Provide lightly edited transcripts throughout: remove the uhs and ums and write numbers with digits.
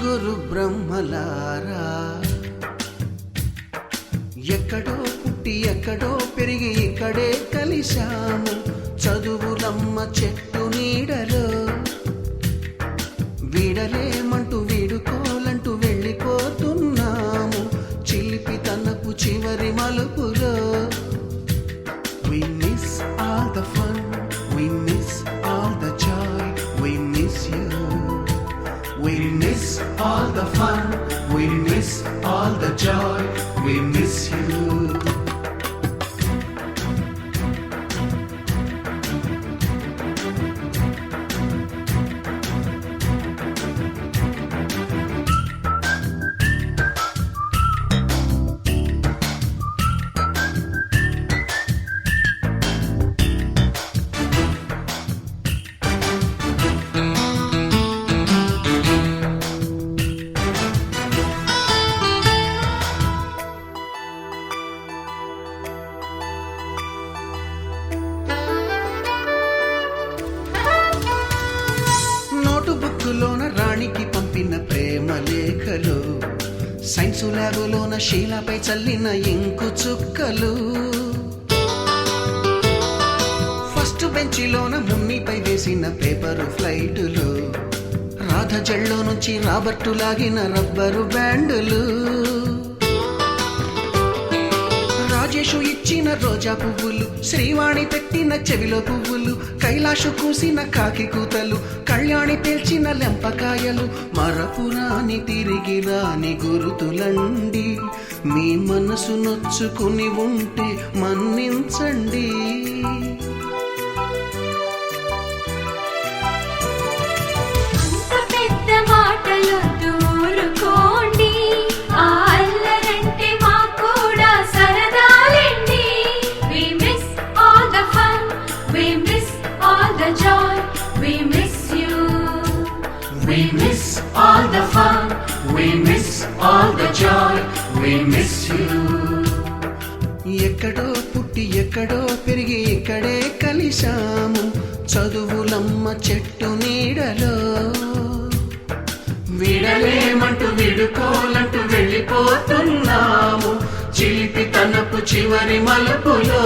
గురు బ్రహ్మలారా ఎక్కడో పుట్టి ఎక్కడో పెరిగి ఇక్కడే కలిశాము చదువులమ్మ చెట్టు నీడలో వీడలేమంటూ వీడుకోలంటూ వెళ్ళిపోతున్నాము చిలిపి తనపు చివరి మలుపులో. We miss all the fun, we miss all the joy, we miss you. We miss all the fun, we miss all the joy, we miss you. బుక్కులోన రాణికి పంపిన ప్రేమ లేఖలు సైన్సు ల్యాబులోన శీలపై చల్లిన ఇంకు చుక్కలు ఫస్ట్ బెంచిలోన మున్నిపై వేసిన పేపరు ఫ్లైటులు రాధ జల్లో నుంచి రాబర్టు లాగిన rubber బ్యాండులు Rajesh ఇచ్చిన రోజా పువ్వులు శ్రీవాణి పెట్టిన చెవిలో పువ్వులు కైలాషు కూసిన కాకి కూతలు కళ్యాణి పేల్చిన లెంపకాయలు మరపురాని తిరిగి రాని గురుతులండి మీ మనసు నొచ్చుకుని ఉంటే మన్నించండి. We miss all the fun, we miss all the joy, we miss you. ఎక్కడో పుట్టి ఎక్కడో పెరిగి ఇక్కడే కలిశాము చదువులమ్మ చెట్టు నీడలో వీడలేమంటూ వీడుకోలంటూ వెళ్ళిపోతున్నాము చిలిపి తనపు చివరి మలుపులో.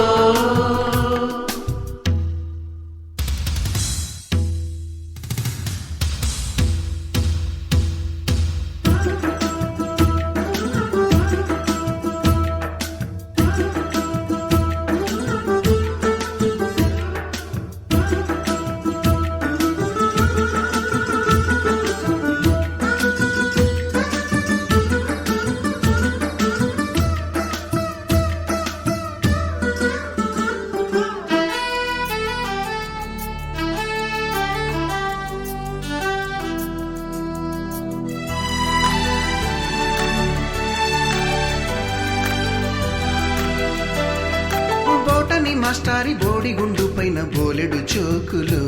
మాస్టారి బోడిగుండు పైన బోలెడు చోకులు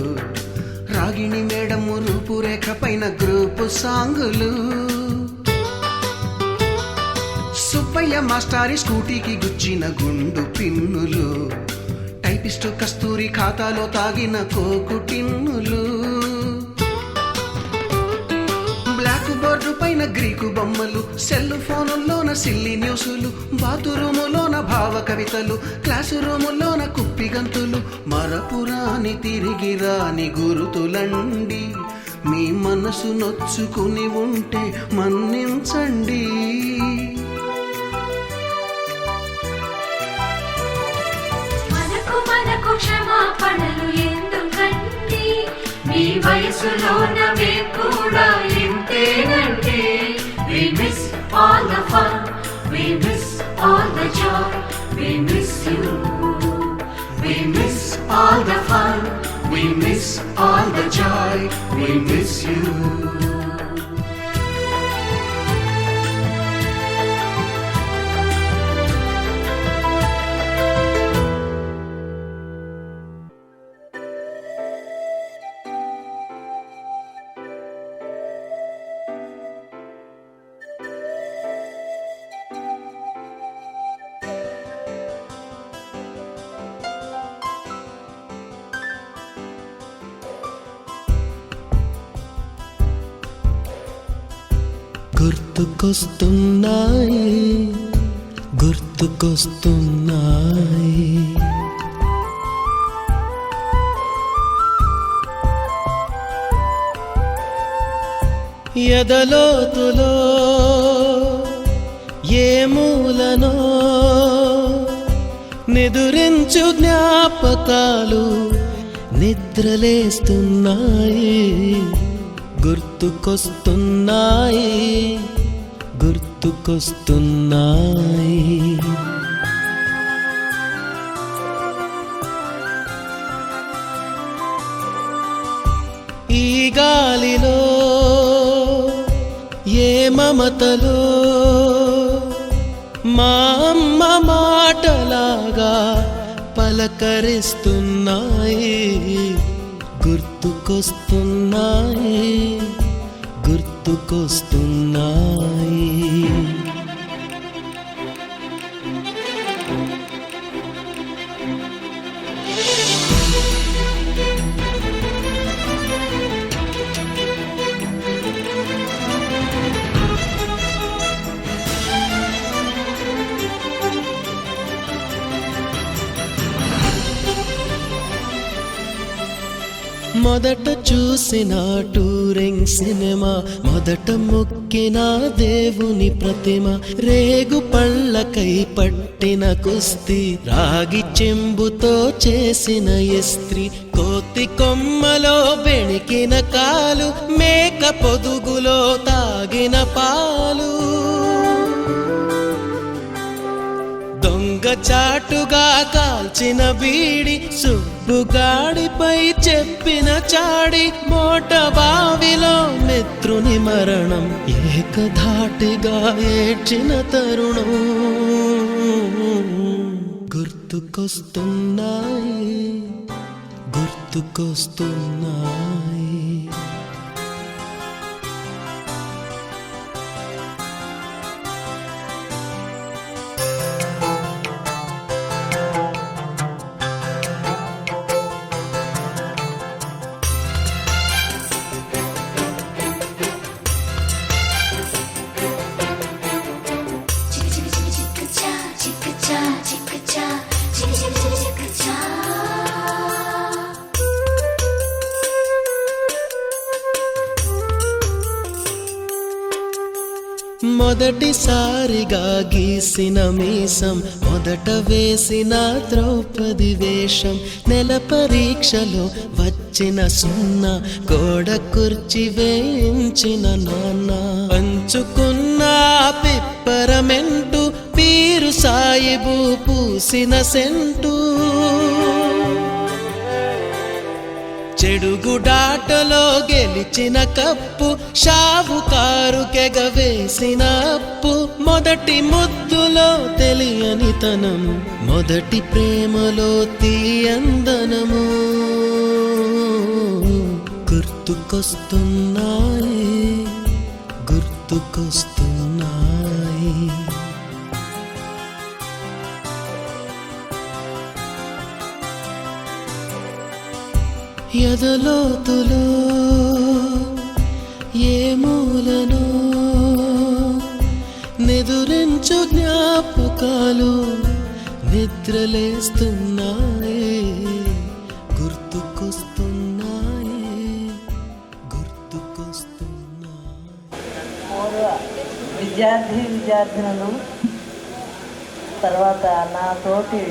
రాగిణి మేడము రూపురేఖ పైన గ్రూపు సాంగులు సుబ్బయ్య మాస్టారి స్కూటీకి గుచ్చిన గుండు పిన్నులు టైపిస్టు కస్తూరి ఖాతాలో తాగిన కోకు టిన్నులు బ్లాక్ బోర్డు పైన గ్రీకు బొమ్మలు సెల్ ఫోనుల్లోన సిల్లి న్యూసులు బాతురూములోన భావ కవితలు క్లాసు రూములోన కుప్పి గంతులు మరపురాని తిరిగి రాని గురుతులండి మీ మనసు నొచ్చుకుని ఉంటే మన్నించండి. మనకు క్షమాపణలు ఎందుకండి మీ వయసులోన మేము కూడా ఇంతేనండి. We miss all the fun, we miss all the joy, we miss you. We miss all the fun, we miss all the joy, we miss you. గుర్తుకొస్తున్నాయి గుర్తుకొస్తున్నాయి. ఎదలోతులో ఏ మూలనో నిదురించు జ్ఞాపకాలు నిద్రలేస్తున్నాయి గుర్తుకొస్తున్నాయి గుర్తుకొస్తున్నాయి. ఈ గాలిలో ఏ మమతలో మా అమ్మ మాటలాగా పలకరిస్తున్నాయి గుర్తుకొస్తున్నాయి గుర్తుకొస్తున్నాయి. మొదట చూసిన టూరింగ్ సినిమా, మొదట మొక్కిన దేవుని ప్రతిమ, రేగు పళ్ళకై పట్టిన కుస్తీ, రాగి చెంబుతో చేసిన ఇస్త్రీ, కోతి కొమ్మలో బెణికిన కాలు, మేక పొదుగులో తాగిన పాలు, దొంగ చాటుగా కాల్చిన బీడి, సుబ్బుగాడిపై చెప్పిన చాడి, మోట బావిలో మిత్రుని మరణం, ఏకధాటిగా ఏడ్చిన తరుణం గుర్తుకొస్తున్నాయి గుర్తుకొస్తున్నాయి. మొదటిసారిగా గీసిన మీసం, మొదట వేసిన ద్రౌపది వేషం, నెల పరీక్షలో వచ్చిన సున్నా, గోడ కుర్చీ వేయించిన నాన్న, పంచుకున్న పిప్పరమెంటు, పీరు సాయిబు పూసిన సెంటు, చెడుగుడాటలో గెలిచిన కప్పు, షావుకారుకెగవేసిన అప్పు, మొదటి ముద్దులో తెలియనితనం, మొదటి ప్రేమలో తీయందనము గుర్తుకొస్తున్నాయి గుర్తుకొస్తున్నాయి. ఎదలోతులో ఏ మూలనో నిదురించు జ్ఞాపకాలు నిద్రలేస్తున్నాయి గుర్తుకొస్తున్నాయి గుర్తుకొస్తున్నాయి. విద్యార్థినులు, తర్వాత నా తోటి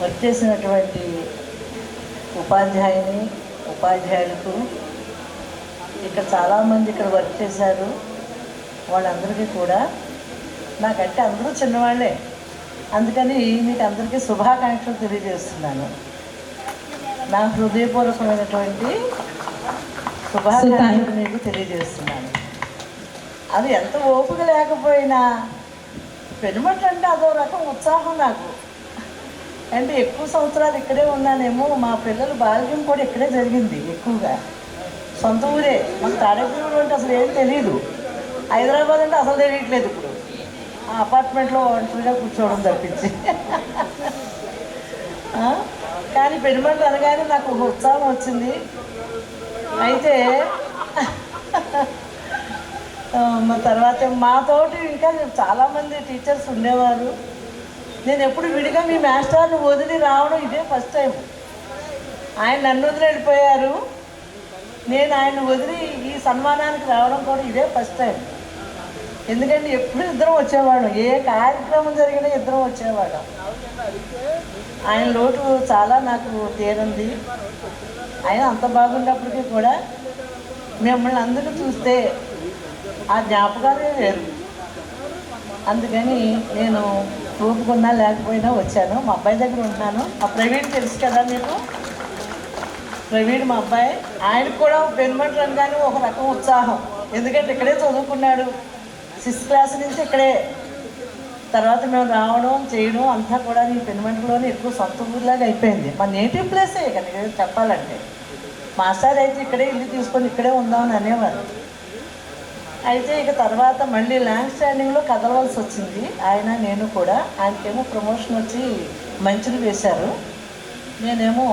వచ్చేసినటువంటి ఉపాధ్యాయుని ఉపాధ్యాయులకు, ఇక్కడ చాలామంది ఇక్కడ వర్క్ చేశారు, వాళ్ళందరికీ కూడా నాకంటే అందరూ చిన్నవాళ్ళే, అందుకని మీకు అందరికీ శుభాకాంక్షలు తెలియజేస్తున్నాను. నా హృదయపూర్వకమైనటువంటి శుభాకాంక్షలు మీకు తెలియజేస్తున్నాను. అది ఎంత ఓపిక లేకపోయినా పెనుమట్లు అంటే అదో రకం ఉత్సాహం నాకు. అంటే ఎక్కువ సంవత్సరాలు ఇక్కడే ఉన్నానేమో, మా పిల్లల బాల్యం కూడా ఇక్కడే జరిగింది ఎక్కువగా. సొంత ఊరే, మాకు తాడేపల్లి అంటే అసలు ఏం తెలియదు, హైదరాబాద్ అంటే అసలు తెలియట్లేదు. ఇప్పుడు ఆ అపార్ట్మెంట్లో ఒంటరిగా కూర్చోవడం తప్పించి. కానీ పెనుమట్లు అనగానే నాకు ఒక ఉత్సాహం వచ్చింది. అయితే తర్వాత మాతోటి ఇంకా చాలామంది టీచర్స్ ఉండేవారు. నేను ఎప్పుడు విడిగా మీ మాస్టర్ని వదిలి రావడం ఇదే ఫస్ట్ టైం. ఆయన నన్ను వదిలి వెళ్ళిపోయారు, నేను ఆయన వదిలి ఈ సన్మానానికి రావడం కూడా ఇదే ఫస్ట్ టైం. ఎందుకంటే ఎప్పుడు ఇద్దరం వచ్చేవాళ్ళం, ఏ కార్యక్రమం జరిగినా ఇద్దరం వచ్చేవాళ్ళం. ఆయన లోటు చాలా నాకు తీరింది. ఆయన అంత బాగున్నప్పటికీ కూడా మిమ్మల్ని అందరూ చూస్తే ఆ జ్ఞాపకాలే వేరు. అందుకని నేను ఊపుకున్నా లేకపోయినా వచ్చాను. మా అబ్బాయి దగ్గర ఉంటున్నాను. ఆ ప్రవీణ్ తెలుసు కదా మీకు, ప్రవీణ్ మా అబ్బాయి. ఆయనకు కూడా పెనుమంట రంగానే ఒక రకం ఉత్సాహం. ఎందుకంటే ఇక్కడే చదువుకున్నాడు, 6th క్లాస్ నుంచి ఇక్కడే. తర్వాత మేము రావడం చేయడం అంతా కూడా ఈ పెనుమంటలోనే ఎక్కువ సొంత ఊరిలాగా అయిపోయింది. మా నేటివ్ ప్లేసే ఇక్కడ చెప్పాలంటే. మాస్టర్ అయితే ఇక్కడే ఇల్లు తీసుకొని ఇక్కడే ఉందామని అనేవారు. అయితే ఇక తర్వాత మళ్ళీ ల్యాండ్ స్టాండింగ్లో కదలవలసి వచ్చింది. ఆయన నేను కూడా. ఆయనకేమో ప్రమోషన్ వచ్చి మంచులు వేశారు, నేనేమో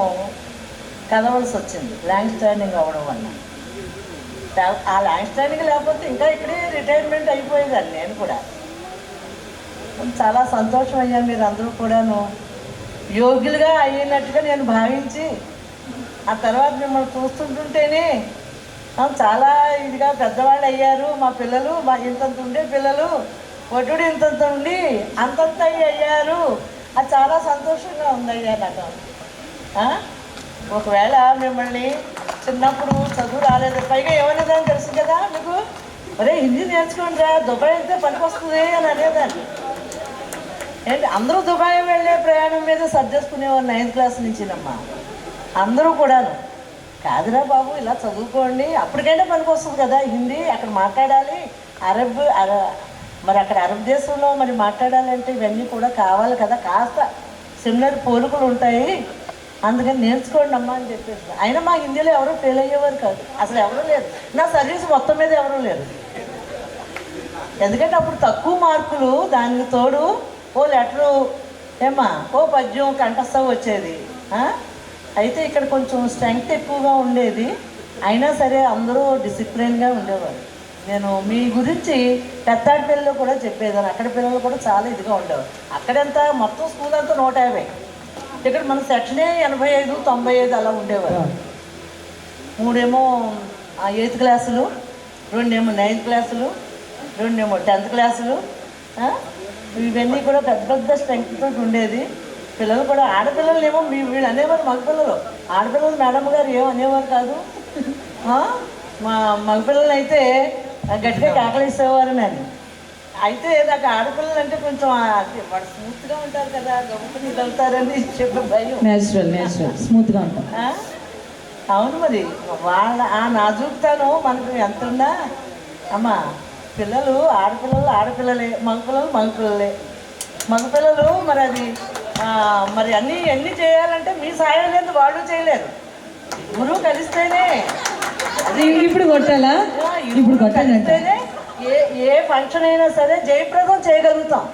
కదవలసి వచ్చింది ల్యాండ్ స్టాండింగ్ అవ్వడం వల్ల. ఆ ల్యాండ్ స్టాండింగ్ లేకపోతే ఇంకా ఇక్కడే రిటైర్మెంట్ అయిపోయేదాన్ని నేను కూడా. చాలా సంతోషం అయ్యా, మీరు అందరూ కూడాను యోగ్యులుగా అయినట్టుగా నేను భావించి, ఆ తర్వాత మిమ్మల్ని చూస్తుంటుంటేనే చాలా ఇదిగా పెద్దవాళ్ళు అయ్యారు మా పిల్లలు. మా ఇంతంత ఉండే పిల్లలు ఒడ్డు ఇంతంత ఉండి అంతంత అయ్యారు. అది చాలా సంతోషంగా ఉందయ్యా నాకు. ఒకవేళ మిమ్మల్ని చిన్నప్పుడు చదువు రాలేదు, పైగా ఏమనేదాన్ని తెలుసు కదా మీకు, ఒరే హిందీ నేర్చుకోండి రా, దుబాయ్ వెళ్తే పనికి వస్తుంది అని అనేదాన్ని. ఏంటి అందరూ దుబాయ్ వెళ్ళే ప్రయాణం మీద సర్దేసుకునేవారు 9th క్లాస్ నుంచినమ్మా. అందరూ కూడాను కాదురా బాబు ఇలా చదువుకోండి, అప్పటికైనా పనికి వస్తుంది కదా హిందీ, అక్కడ మాట్లాడాలి, మరి అక్కడ అరబ్ దేశంలో మరి మాట్లాడాలంటే ఇవన్నీ కూడా కావాలి కదా, కాస్త సిమిలర్ పోలికలు ఉంటాయి, అందుకని నేర్చుకోండి అమ్మా అని చెప్పేసి. అయినా మా హిందీలో ఎవరూ ఫెయిల్ అయ్యేవారు కాదు, అసలు ఎవరూ లేరు. నా సర్వీస్ మొత్తం మీద ఎవరూ లేరు. ఎందుకంటే అప్పుడు తక్కువ మార్కులు, దానికి తోడు ఓ లెటరు ఏమా ఓ పద్యం కంఠస్థం వచ్చేది. అయితే ఇక్కడ కొంచెం స్ట్రెంగ్త్ ఎక్కువగా ఉండేది. అయినా సరే అందరూ డిసిప్లిన్గా ఉండేవారు. నేను మీ గురించి పెద్దాడిపల్లిలో కూడా చెప్పేదాన్ని. అక్కడ పిల్లలు కూడా చాలా ఇదిగా ఉండేవారు. అక్కడంతా మొత్తం స్కూల్ అంతా 150, ఇక్కడ మన సెక్షనే 85, 95 అలా ఉండేవారు. 3 ఏమో 8th క్లాసులు, 2 ఏమో 9th క్లాసులు, 2 ఏమో 10th క్లాసులు. ఇవన్నీ కూడా పెద్ద పెద్ద స్ట్రెంగ్త్తో ఉండేది. పిల్లలు కూడా ఆడపిల్లలు ఏమో వీళ్ళు అనేవారు, మగపిల్లలు. ఆడపిల్లలు మేడం గారు ఏమో అనేవారు కాదు. మా మగపిల్లలు అయితే గట్టిగా కేకలేసేవారు నేను. అయితే నాకు ఆడపిల్లలు అంటే కొంచెం వాడు స్మూత్గా ఉంటారు కదా, గొప్పని వెళ్తారని చెప్పే భయం. నేచురల్ స్మూత్గా ఉంటారు. అవును, మరి వాళ్ళ ఆ నాజూకుతాను మనకు ఎంత ఉన్నా. అమ్మా పిల్లలు ఆడపిల్లలు ఆడపిల్లలే, మగపిల్లలే. మగపిల్లలు మరి అది మరి అన్నీ చేయాలంటే మీ సాయం లేదు, వాళ్ళు చేయలేరు. గురువు కలిస్తేనే అది. ఇప్పుడు కొట్టాలా? ఇప్పుడు కలిస్తేనే ఏ ఫంక్షన్ అయినా సరే జయప్రదం చేయగలుగుతాం.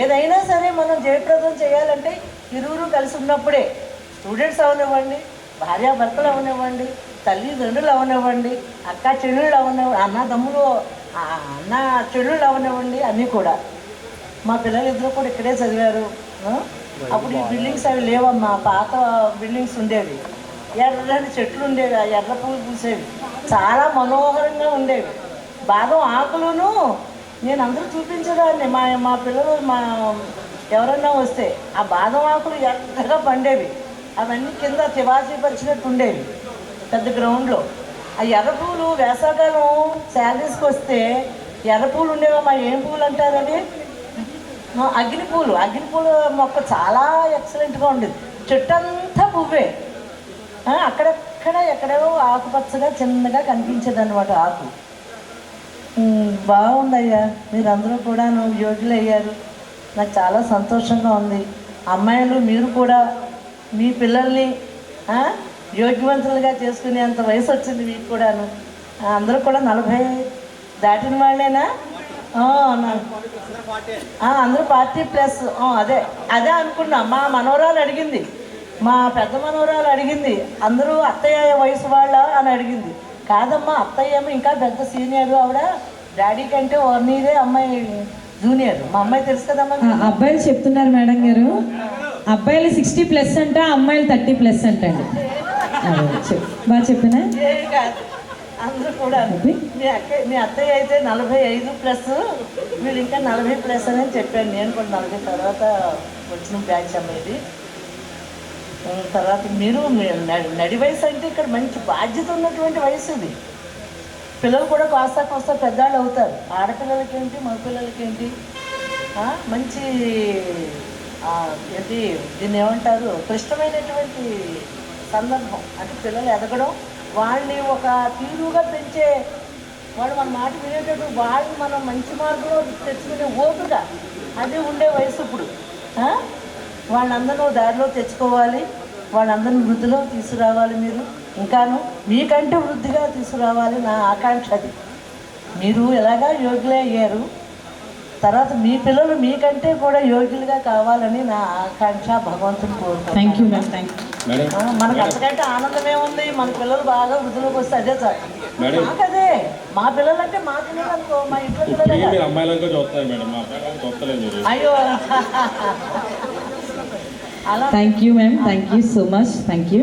ఏదైనా సరే మనం జయప్రదం చేయాలంటే ఇరువురు కలిసి ఉన్నప్పుడే. స్టూడెంట్స్ అవనివ్వండి, భార్యాభర్తలు అవనివ్వండి, తల్లిదండ్రులు అవనివ్వండి, అక్క చెల్లెళ్ళు అవనివ్వండి, అన్నదమ్ములు అన్న చెల్లెళ్ళు అవనివ్వండి, అన్నీ కూడా. మా పిల్లలు ఇద్దరు కూడా ఇక్కడే చదివారు. అప్పుడు ఈ బిల్డింగ్స్ అవి లేవమ్మా, పాత బిల్డింగ్స్ ఉండేవి. ఎర్రని చెట్లు ఉండేవి, ఆ ఎర్ర పువ్వులు పూసేవి, చాలా మనోహరంగా ఉండేవి. బాదం ఆకులును నేను అందరూ చూపించేదాన్ని. మా పిల్లలు ఎవరన్నా వస్తే ఆ బాదం ఆకులు ఎర్రగా పండేవి. అవన్నీ కింద తివాసీ పరిచినట్టు ఉండేవి పెద్ద గ్రౌండ్లో. ఆ ఎర్ర పువ్వులు వేసవకాలం శాలరీస్కి వస్తే ఎర్ర పువ్వులు ఉండేవమ్మా. ఏం పువ్వులు అంటారు అవి? అగ్గినిపూల మొక్క చాలా ఎక్సలెంట్గా ఉండేది. చెట్టు అంతా పువ్వే, అక్కడెక్కడ ఎక్కడో ఆకుపచ్చగా చిన్నగా కనిపించేది అనమాట ఆకు. బాగుందయ్యా, మీరందరూ కూడా యోగ్యులు అయ్యారు. నాకు చాలా సంతోషంగా ఉంది. అమ్మాయిలు మీరు కూడా మీ పిల్లల్ని యోగ్యవంతులుగా చేసుకునేంత వయసు వచ్చింది మీకు కూడాను. అందరూ కూడా 40 దాటిన వాళ్ళేనా? అందరూ 40+. అదే అనుకున్నా. మా మనవరాలు అడిగింది, మా పెద్ద మనవరాలు అడిగింది, అందరూ అత్తయ్య వయసు వాళ్ళ అని అడిగింది. కాదమ్మా, అత్తయ్య ఏమో ఇంకా పెద్ద సీనియర్, ఆవిడ డాడీ కంటే 1 ఇయరే అమ్మాయి జూనియర్. మా అమ్మాయి తెలుసు కదమ్మా. అబ్బాయిలు చెప్తున్నారు మేడం గారు, అబ్బాయిలు 60+ అంట, అమ్మాయిలు 30+ అంటండి. బాగా చెప్పినా ఏమి కాదు, అందరూ కూడా మీ అత్తయ్య అయితే 45+, వీళ్ళు ఇంకా 40+ అని చెప్పాను. నేను కూడా 40 తర్వాత వచ్చిన బ్యాచ్ అమ్మాయిది. తర్వాత మీరు నడి వయసు అంటే ఇక్కడ మంచి బాధ్యత ఉన్నటువంటి వయసు ఇది. పిల్లలు కూడా కాస్త పెద్దవాళ్ళు అవుతారు. ఆడపిల్లలకేంటి, మగపిల్లలకేంటి మంచి ఏంటి దీన్ని ఏమంటారు, క్లిష్టమైనటువంటి సందర్భం. అంటే పిల్లలు ఎదగడం, వాళ్ళని ఒక తీరుగా పెంచే, వాడు మన మాట వినేటట్టు, వాళ్ళని మనం మంచి మార్గంలో తెచ్చుకునే ఓపిక అది ఉండే వయసు ఇప్పుడు. వాళ్ళందరూ దారిలో తెచ్చుకోవాలి, వాళ్ళందరినీ వృద్ధిలో తీసుకురావాలి. మీరు ఇంకాను మీకంటే వృద్ధిగా తీసుకురావాలి నా ఆకాంక్ష అది. మీరు ఎలాగా యోగ్యులే అయ్యారు, తర్వాత మీ పిల్లలు మీకంటే కూడా యోగ్యులుగా కావాలని నా ఆకాంక్ష. భగవంతుని కోరుకుంటున్నాను. Thank you ma'am. Thank you. మనకు అంతకంటే ఆనందమే ఉంది. మన పిల్లలు బాగా వృద్ధిలోకి వస్తే అదే చాలు. మాకదే, మా పిల్లలు అంటే మా పిల్లలు అనుకో, మా ఇంట్లో పిల్లలే. అయ్యో అలా. Thank you ma'am, thank you so much. Thank you.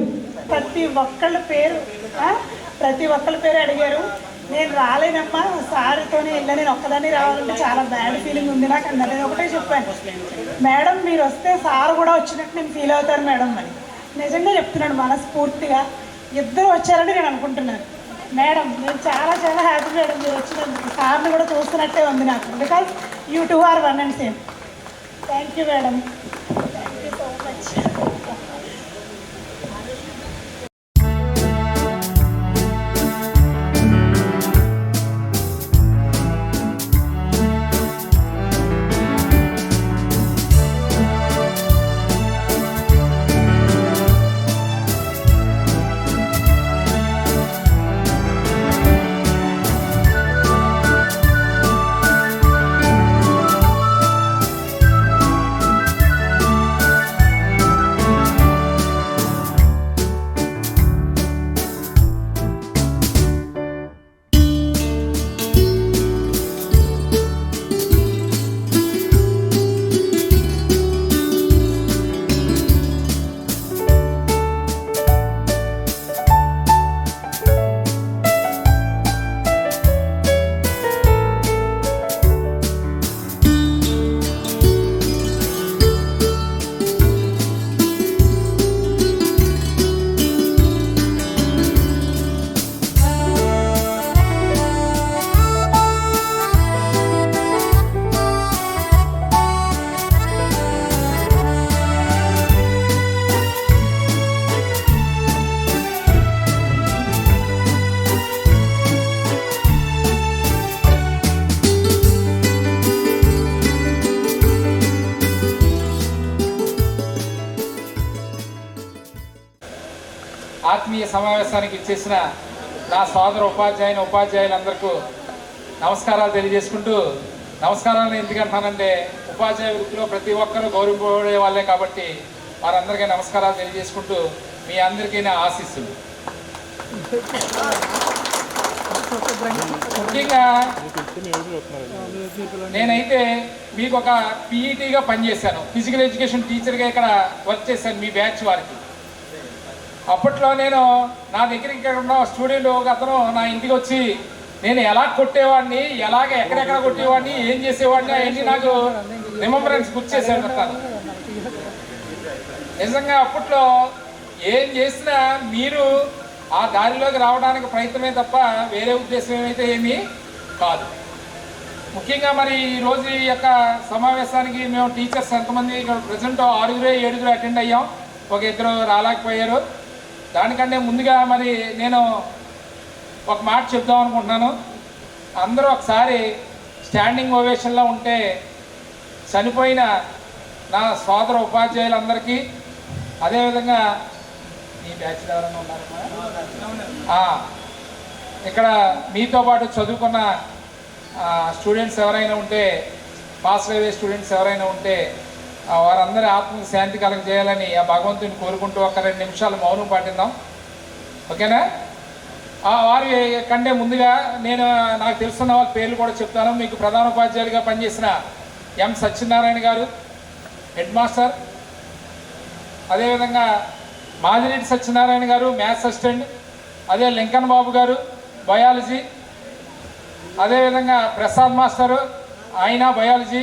ప్రతి ఒక్కళ్ళ పేరు అడిగారు. నేను రాలేనమ్మా, సార్తోనే వెళ్ళా, నేను ఒక్కదాన్ని రావాలంటే చాలా బ్యాడ్ ఫీలింగ్ ఉంది నాకు అన్నారు. నేను ఒకటే చెప్పాను, మేడం మీరు వస్తే సార్ కూడా వచ్చినట్టు నేను ఫీల్ అవుతాను మేడం అని. నిజంగా చెప్తున్నాను మనస్ఫూర్తిగా. ఇద్దరు వచ్చారని నేను అనుకుంటున్నాను. మేడం నేను చాలా హ్యాపీ మేడం మీరు వచ్చినందుకు. సార్ని కూడా చూస్తున్నట్టే ఉంది నాకు, because you 2 are 1 and same. Thank you madam, thank you so much. ఆత్మీయ సమావేశానికి ఇచ్చేసిన నా సోదర ఉపాధ్యాయులందరికీ నమస్కారాలు తెలియజేసుకుంటూ, నమస్కారాలు ఎందుకంటానంటే ఉపాధ్యాయ వృత్తిలో ప్రతి ఒక్కరూ గౌరవింపబడే వాళ్ళే కాబట్టి వారందరికీ నమస్కారాలు తెలియజేసుకుంటూ మీ అందరికీ నా ఆశీస్సులు. ముఖ్యంగా నేనైతే మీకు ఒక పీఈటీగా పనిచేశాను, ఫిజికల్ ఎడ్యుకేషన్ టీచర్గా ఇక్కడ వర్క్ చేశాను మీ బ్యాచ్ వారికి. అప్పట్లో నేను నా దగ్గరికి ఇక్కడ ఉన్న స్టూడెంట్ ఒక అతను నా ఇంటికి వచ్చి నేను ఎలా కొట్టేవాడిని, ఎక్కడెక్కడ కొట్టేవాడిని, ఏం చేసేవాడిని అవన్నీ నాకు రిమెంబరెన్స్ గుర్తు చేశాడు తను. నిజంగా అప్పట్లో ఏం చేసినా మీరు ఆ దారిలోకి రావడానికి ప్రయత్నమే తప్ప వేరే ఉద్దేశం ఏమైతే ఏమీ కాదు. ముఖ్యంగా మరి ఈరోజు ఈ యొక్క సమావేశానికి మేము టీచర్స్ ఎంతమంది ఇక్కడ ప్రజెంట్ 6-7 అటెండ్ అయ్యాం, ఒక 2 రాలేకపోయారు. దానికంటే ముందుగా మరి నేను ఒక మాట చెప్దాం అనుకుంటున్నాను. అందరూ ఒకసారి స్టాండింగ్ ఓవేషన్లో ఉంటే చనిపోయిన నా సోదర ఉపాధ్యాయులందరికీ, అదేవిధంగా ఈ బ్యాచ్ ఎవరైనా ఉన్నారమ్మా, ఇక్కడ మీతో పాటు చదువుకున్న స్టూడెంట్స్ ఎవరైనా ఉంటే, పాస్ అయ్యే స్టూడెంట్స్ ఎవరైనా ఉంటే వారందరి ఆత్మకు శాంతి కలగజేయాలని ఆ భగవంతుని కోరుకుంటూ ఒక 2 నిమిషాలు మౌనం పాటిద్దాం. ఓకేనా? వారి కంటే ముందుగా నేను నాకు తెలుసున్న వాళ్ళ పేర్లు కూడా చెప్తాను. మీకు ప్రధాన ఉపాధ్యాయులుగా పనిచేసిన ఎం సత్యనారాయణ గారు హెడ్ మాస్టర్, అదేవిధంగా మాదిరెడ్డి సత్యనారాయణ గారు మ్యాథ్స్ అసిస్టెంట్, అదే లింకన్ బాబు గారు బయాలజీ, అదేవిధంగా ప్రసాద్ మాస్టరు ఆయన బయాలజీ,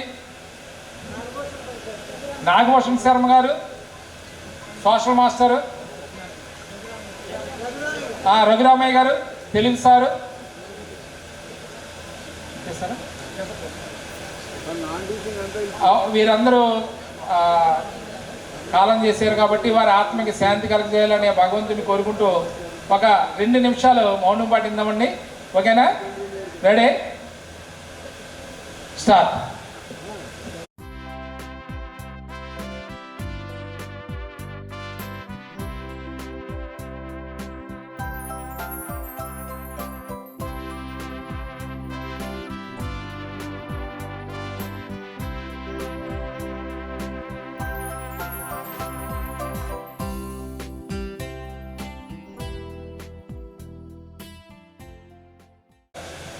నాగభూషణ్ శర్మ గారు సోషల్ మాస్టరు, రఘురామయ్య గారు తెలుగు సారు, వీరందరూ కాలం చేశారు కాబట్టి వారి ఆత్మకి శాంతి కలగజేయాలని భగవంతుని కోరుకుంటూ ఒక 2 నిమిషాలు మౌనం పాటిద్దామండి. ఓకేనా? Ready, start.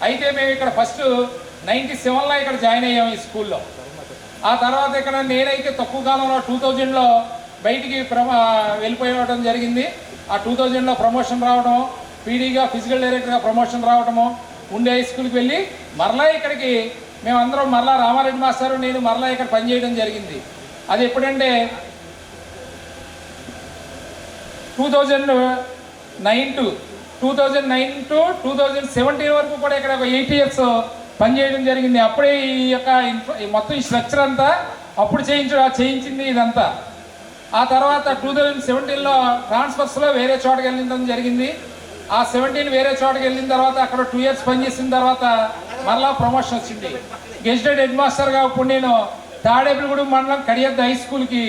అయితే మేము ఇక్కడ ఫస్ట్ 97లో ఇక్కడ జాయిన్ అయ్యాము ఈ స్కూల్లో. ఆ తర్వాత ఇక్కడ నేనైతే తక్కువ కాలంలో 2000లో బయటికి వెళ్ళిపోవడం జరిగింది. ఆ 2000లో ప్రమోషన్ రావడం, పీడీగా ఫిజికల్ డైరెక్టర్గా ప్రమోషన్ రావడము, ఉండే హై స్కూల్కి వెళ్ళి మరలా ఇక్కడికి మేమందరం మరలా రామారెడ్డి మాస్టర్ నేను మరలా ఇక్కడ పనిచేయడం జరిగింది. అది ఎప్పుడంటే 2009 to 2017 వరకు కూడా ఇక్కడ ఒక 8 years పనిచేయడం జరిగింది. అప్పుడే ఈ యొక్క మొత్తం ఈ స్ట్రక్చర్ అంతా అప్పుడు చేయించింది ఇదంతా. ఆ తర్వాత 2017లో ట్రాన్స్ఫర్స్లో వేరే చోటకి వెళ్ళడం జరిగింది. ఆ 17 వేరే చోటకి వెళ్ళిన తర్వాత అక్కడ 2 years పనిచేసిన తర్వాత మరలా ప్రమోషన్ వచ్చింది. గెజిటెడ్ హెడ్ మాస్టర్గా ఇప్పుడు నేను తాడేపల్లిగూడెం మండలం కడియద్ద హై స్కూల్కి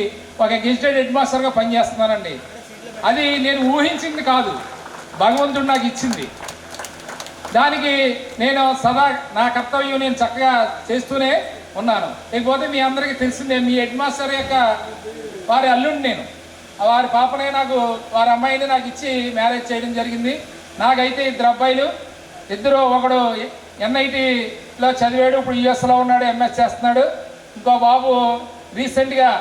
ఒక గెజిటెడ్ హెడ్ మాస్టర్గా పనిచేస్తున్నానండి. అది నేను ఊహించింది కాదు, భగవంతుడు నాకు ఇచ్చింది. దానికి నేను సదా నా కర్తవ్యం నేను చక్కగా చేస్తూనే ఉన్నాను. లేకపోతే మీ అందరికీ తెలిసిందే, మీ హెడ్ మాస్టర్ యొక్క వారి అల్లుండి నేను, వారి పాపనే వారి అమ్మాయిని నాకు ఇచ్చి మ్యారేజ్ చేయడం జరిగింది. నాకైతే 2 అబ్బాయిలు, ఒకడు NITలో చదివాడు, ఇప్పుడు US లో ఉన్నాడు, MS చేస్తున్నాడు. ఇంకో బాబు రీసెంట్గా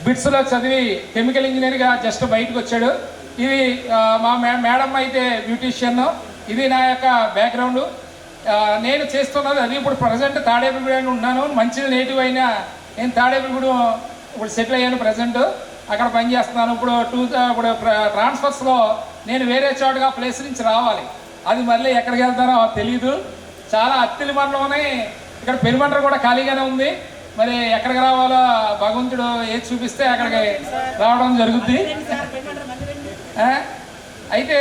బిట్స్లో చదివి కెమికల్ ఇంజనీర్గా జస్ట్ బయటకు వచ్చాడు. ఇది మా మేడం అయితే బ్యూటీషియన్. ఇది నా యొక్క బ్యాక్గ్రౌండ్. నేను చేస్తున్నది అది. ఇప్పుడు ప్రజెంట్ తాడేపల్లిగూడెం ఉన్నాను. మంచిది నేటివ్ అయినా నేను తాడేపల్లిగూడెం ఇప్పుడు సెటిల్ అయ్యాను. ప్రజెంట్ అక్కడ పనిచేస్తున్నాను. ఇప్పుడు ట్రాన్స్ఫర్స్లో నేను వేరే చోటుగా ప్లేస్ నుంచి రావాలి. అది మళ్ళీ ఎక్కడికి వెళ్తానో తెలీదు. చాలా అత్తిలి మండలంలోనే ఇక్కడ పెనుమండ్ర కూడా ఖాళీగానే ఉంది. మరి ఎక్కడికి రావాలో భగవంతుడు ఏది చూపిస్తే అక్కడికి రావడం జరుగుద్ది. అయితే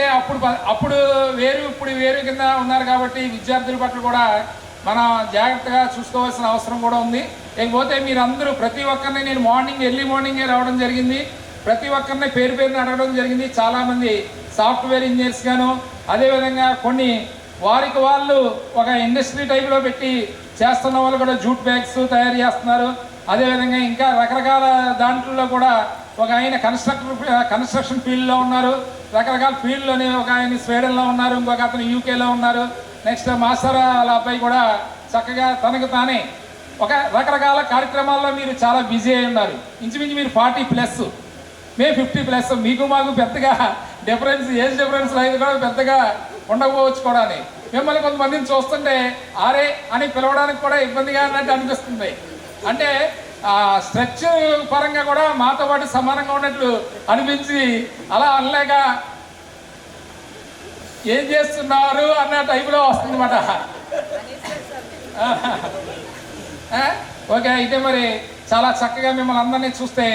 అప్పుడు వేరు ఇప్పుడు వేరు కింద ఉన్నారు కాబట్టి విద్యార్థుల పట్ల కూడా మనం జాగ్రత్తగా చూసుకోవాల్సిన అవసరం కూడా ఉంది. లేకపోతే మీరందరూ ప్రతి ఒక్కరిని నేను ఎర్లీ మార్నింగే రావడం జరిగింది. ప్రతి ఒక్కరిని పేరుని అడగడం జరిగింది. చాలామంది సాఫ్ట్వేర్ ఇంజనీర్స్ గాను, అదేవిధంగా కొన్ని వారికి వాళ్ళు ఒక ఇండస్ట్రీ టైప్లో పెట్టి చేస్తున్న వాళ్ళు కూడా జూట్ బ్యాగ్స్ తయారు చేస్తున్నారు. అదేవిధంగా ఇంకా రకరకాల దాంట్లో కూడా ఒక ఆయన కన్స్ట్రక్షన్ ఫీల్డ్లో ఉన్నారు. రకరకాల ఫీల్డ్లోనే ఒక ఆయన స్వీడన్లో ఉన్నారు, ఇంకొక అతను UKలో ఉన్నారు. నెక్స్ట్ మాస్టర్ వాళ్ళ అబ్బాయి కూడా చక్కగా తనకు తానే ఒక రకరకాల కార్యక్రమాల్లో మీరు చాలా బిజీ అయి ఉన్నారు. ఇంచుమించు మీరు 40+, మేము 50+. మీకు మాకు పెద్దగా ఏజ్ డిఫరెన్స్ అనేది కూడా పెద్దగా ఉండకపోవచ్చు కూడా. మిమ్మల్ని కొంతమందిని చూస్తుంటే ఆరే అని పిలవడానికి కూడా ఇబ్బందిగా అన్నట్టు అనిపిస్తుంది. అంటే స్ట్రక్చర్ పరంగా కూడా మాతో పాటు సమానంగా ఉన్నట్లు అనిపించి అలా అనలేక ఏం చేస్తున్నారు అన్న టైపులో వస్తుందన్నమాట. ఓకే, అయితే మరి చాలా చక్కగా మిమ్మల్ని అందరినీ చూస్తే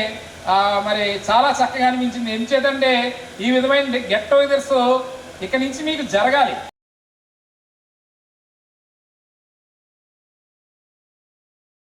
మరి చాలా చక్కగా అనిపించింది. ఎందుచేతంటే ఈ విధమైన గెట్ టుగెదర్స్ ఇక్కడి నుంచి మీకు జరగాలి.